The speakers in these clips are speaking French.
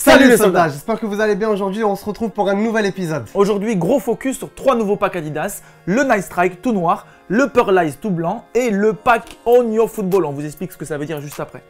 Salut les soldats, j'espère que vous allez bien. Aujourd'hui, on se retrouve pour un nouvel épisode. Aujourd'hui, gros focus sur 3 nouveaux packs Adidas, le Night Strike tout noir, le Pearlize tout blanc et le pack Own Your Football. On vous explique ce que ça veut dire juste après.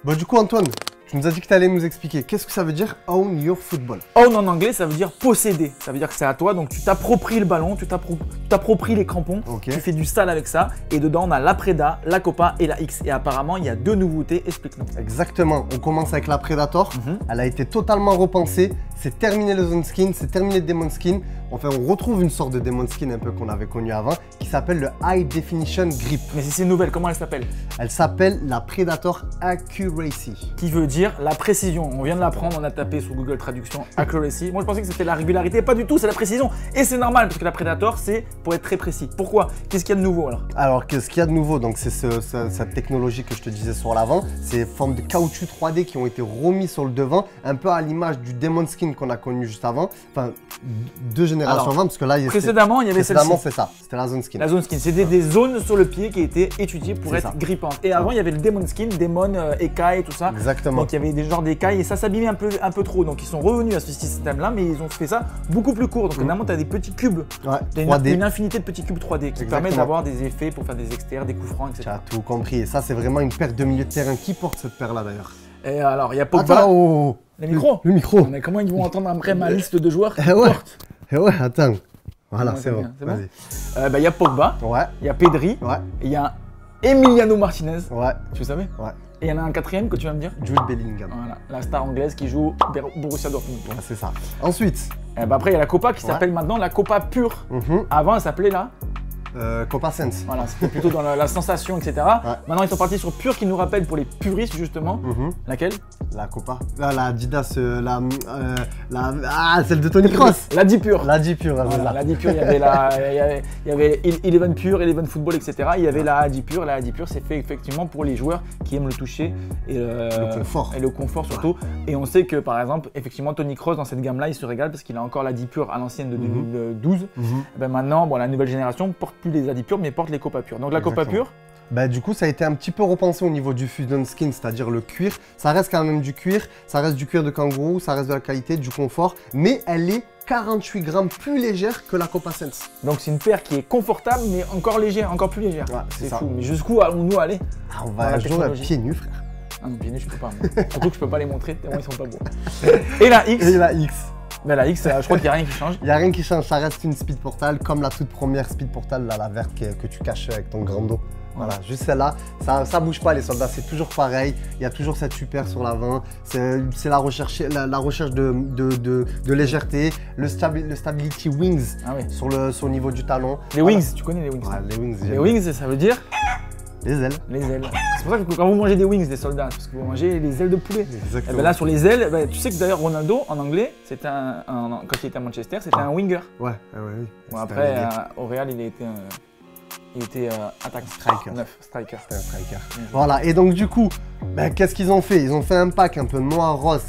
Bon, du coup, Antoine, tu nous as dit que tu allais nous expliquer. Qu'est-ce que ça veut dire Own Your Football? Own en anglais, ça veut dire posséder. Ça veut dire que c'est à toi, donc tu t'appropries le ballon, tu t'appropries les crampons, Ok. tu fais du sale avec ça. Et dedans, on a la Preda, la Copa et la X. Et apparemment, il y a 2 nouveautés, explique-nous. Exactement, on commence avec la Predator. Elle a été totalement repensée. C'est terminé le Zone Skin, c'est terminé le Demon Skin. Enfin, on retrouve une sorte de Demon Skin un peu qu'on avait connu avant, qui s'appelle le High Definition Grip. Mais si c'est une nouvelle, comment elle s'appelle? Elle s'appelle la Predator Accuracy. Qui veut dire la précision. On vient de l'apprendre, on a tapé sur Google Traduction Accuracy. Moi je pensais que c'était la régularité, pas du tout, c'est la précision. Et c'est normal parce que la Predator c'est pour être très précis. Pourquoi? Qu'est-ce qu'il y a de nouveau alors? Alors, qu'est-ce qu'il y a de nouveau? Donc, c'est cette technologie que je te disais sur l'avant. C'est des formes de caoutchouc 3D qui ont été remis sur le devant, un peu à l'image du Demon Skin qu'on a connu juste avant. Enfin, 2 générations Alors, avant, parce que là, précédemment, il y avait celle-ci. Précédemment, c'est ça. C'était la Zone Skin. La Zone Skin, c'était des zones sur le pied qui étaient étudiées pour C'est être ça. grippantes. Et avant, il y avait le Demon Skin, Demon, écailles et tout ça. Exactement. Donc il y avait des genres d'écailles et ça s'abîmait un peu trop. Donc ils sont revenus à ce système-là, mais ils ont fait ça beaucoup plus court. Donc finalement, tu as des petits cubes. Ouais, T'as 3D. une infinité de petits cubes 3D qui permettent d'avoir des effets pour faire des extérieurs, des coups francs, Tu etc. as tout compris. Et ça, c'est vraiment une paire de milieu de terrain. Qui porte cette paire-là d'ailleurs? Et alors, il y a Pogba. Attends, oh, Le micro. Le micro. Mais comment ils vont entendre après ma liste de joueurs qui Eh ouais. portent? Eh ouais, attends. Voilà, Ouais, c'est bon. bien, c'est bon. Vas-y. Il y a Pogba, Ouais, il y a Pedri, ouais, et il y a Emiliano Martinez. ouais, Tu savais? ouais. Et il y en a un quatrième que tu vas me dire? Jude Bellingham. Voilà, la star anglaise qui joue Borussia Dortmund. Ouais, c'est ça. Ensuite, Après, il y a la Copa qui Ouais. s'appelle maintenant la Copa pure. mhm, Avant, elle s'appelait là. Copa Sense. Voilà, c'était plutôt dans la sensation, etc. Ouais. Maintenant, ils sont partis sur pure qui nous rappelle pour les puristes, justement. Mhm. Laquelle? La Copa. La Adidas, celle de Tony Cross. La 10 pure. La J pure, c'est Voilà, ça. la 10 pure, il y avait Eleven pure, Eleven football, etc. Il y avait la 10 pure. La 10 pure, c'est fait effectivement pour les joueurs qui aiment le toucher et le confort. Et le confort surtout. Et on sait que par exemple, effectivement, Tony Kroos dans cette gamme-là, il se régale parce qu'il a encore la 10 pure à l'ancienne de 2012. Mhm. Et ben maintenant, bon, la nouvelle génération porte plus les 10 pure, mais porte les Copa pure. Donc la Copa Exactement. pure, Bah, du coup, ça a été un petit peu repensé au niveau du Fusion Skin, c'est-à-dire le cuir. Ça reste quand même du cuir, ça reste du cuir de kangourou, ça reste de la qualité, du confort, mais elle est 48 grammes plus légère que la Copa Sense. donc c'est une paire qui est confortable, mais encore légère, encore plus légère. Ouais, c'est c'est ça. fou. Mais jusqu'où allons-nous aller? Ah, on Dans va la jouer à technologie. pieds nus, frère. Ah non, bien sûr, je peux pas. Moi. Surtout que je peux pas les montrer, tellement ils sont pas beaux. Et la X, Et la X. ben la X, je crois qu'il n'y a rien qui change. Il n'y a rien qui change, ça reste une Speed Portal comme la toute première Speed Portal, là, la verte que tu caches avec ton grand dos. Voilà, juste celle-là, ça bouge pas les soldats, c'est toujours pareil, il y a toujours cette super sur l'avant, c'est la recherche de légèreté, le Stability Wings Ah oui. sur le niveau du talon. Les wings, tu connais les wings? Ouais, les Wings, Les j'aime wings, ça veut dire bien. Les ailes. les ailes. C'est pour ça que quand vous mangez des wings, des soldats, c'est parce que vous mangez les ailes de poulet. Et Exactement. ben là, sur les ailes, ben, tu sais que d'ailleurs Ronaldo, en anglais, c'était quand il était à Manchester, c'était un winger. Ouais, oui. Bon, C'était après, un au Real, il était attaque Striker. 9, striker. C'était un striker. Voilà, et donc du coup, ben, qu'est-ce qu'ils ont fait? Ils ont fait un pack un peu noir-rose,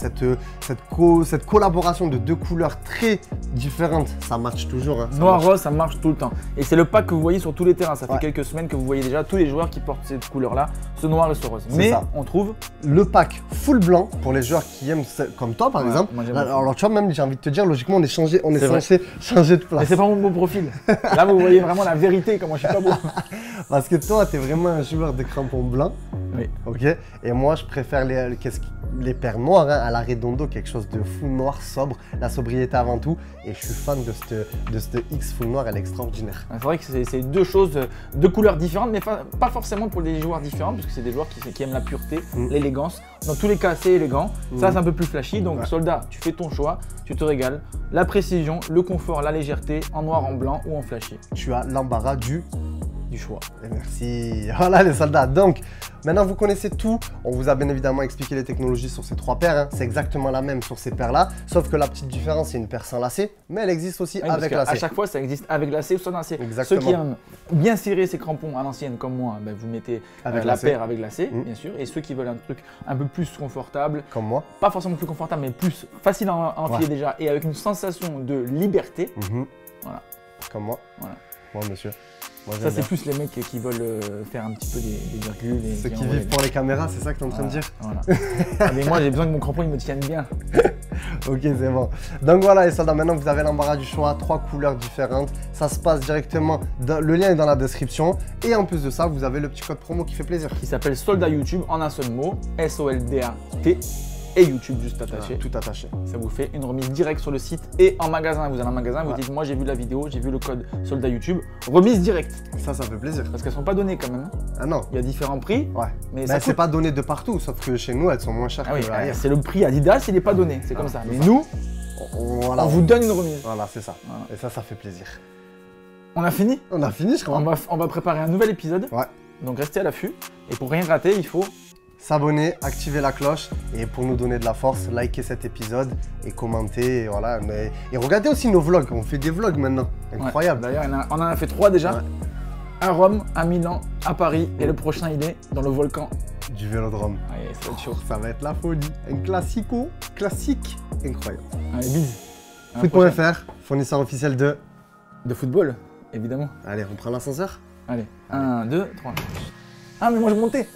cette collaboration de 2 couleurs très différentes. Ça match toujours. Hein, ça Noir marche. rose, ça marche tout le temps. Et c'est le pack que vous voyez sur tous les terrains. Ça fait Ouais. quelques semaines que vous voyez déjà tous les joueurs qui portent cette couleur-là, ce noir et ce rose. C'est Mais ça. on trouve Le pack full blanc pour les joueurs qui aiment comme toi par Ouais, exemple. moi, j'aime Alors tu vois, même j'ai envie de te dire, logiquement on est C'est vrai. censé changer de Mais place. c'est pas mon beau profil. Là, vous voyez vraiment la vérité, comment je suis pas beau. Parce que toi t'es vraiment un joueur de crampons blancs. Oui. Ok. Et moi je préfère les paires noires hein, à la Redondo, quelque chose de full noir, sobre, la sobriété avant tout. Et je suis fan de cette X full noir, elle est extraordinaire. C'est vrai que c'est deux choses, deux couleurs différentes, mais pas forcément pour des joueurs différents, parce que c'est des joueurs qui aiment la pureté, l'élégance. Dans tous les cas, c'est élégant. Ça, c'est un peu plus flashy. Donc, Ouais. soldat, tu fais ton choix, tu te régales. La précision, le confort, la légèreté, en noir, en blanc ou en flashy. Tu as l'embarras du Choix. Et merci. Voilà les soldats. Donc, maintenant vous connaissez tout. On vous a bien évidemment expliqué les technologies sur ces 3 paires. Hein. C'est exactement la même sur ces paires-là. Sauf que la petite différence, c'est une paire sans lacet. Mais elle existe aussi Oui, avec parce qu'à lacet. chaque fois, ça existe avec lacet ou sans lacet. Exactement. Ceux qui aiment bien serrer ses crampons à l'ancienne, comme moi, ben, vous mettez Avec la lacet. paire avec lacet, bien sûr. Et ceux qui veulent un truc un peu plus confortable, Comme moi. pas forcément plus confortable, mais plus facile à enfiler Ouais. déjà, et avec une sensation de liberté. Mhm. Voilà. Comme moi. Voilà. Moi, monsieur. Moi, Ça, j'aime c'est bien. plus les mecs qui veulent faire un petit peu des virgules. Et Ceux bien qui envoyer vivent pour les caméras, c'est ça que tu es en train de dire? Voilà. Ah, mais moi, j'ai besoin que mon crampon il me tienne bien. Ok, c'est bon. Donc voilà les soldats, maintenant vous avez l'embarras du choix, 3 couleurs différentes. Ça se passe directement, le lien est dans la description. Et en plus de ça, vous avez le petit code promo qui fait plaisir. Qui s'appelle Soldat YouTube en un seul mot, SOLDAT. Et YouTube juste attaché. Voilà, tout attaché. Ça vous fait une remise directe sur le site et en magasin. Vous allez en magasin, vous dites moi j'ai vu la vidéo, j'ai vu le code Soldat YouTube, remise directe. Ça fait plaisir. Parce qu'elles sont pas données quand même. Ah non. Il y a différents prix. Ouais. Mais Bah, ça c'est coûte. pas donné de partout, sauf que chez nous, elles sont moins chères Ah oui, que ailleurs. c'est le prix Adidas, il n'est pas donné, c'est comme ça. Mais nous, Voilà, on vous donne une remise. Voilà, c'est ça. Voilà. Et ça fait plaisir. On a fini. On a fini, je crois. On va préparer un nouvel épisode. Ouais. Donc restez à l'affût. Et pour rien rater, il faut S'abonner, activer la cloche et pour nous donner de la force, liker cet épisode et commenter. Et voilà. Et regardez aussi nos vlogs. On fait des vlogs maintenant. Incroyable. Ouais. D'ailleurs, on en a fait 3 déjà. Ouais. À Rome, à Milan, à Paris. Et le prochain, il est dans le volcan. Du vélodrome. Allez, ça va être chaud. Ça va être la folie. Un classique incroyable. Allez, bise. À la prochaine. Foot.fr, fournisseur officiel de. De football, évidemment. Allez, on prend l'ascenseur. Allez, 1, 2, 3. Ah, mais moi je montais.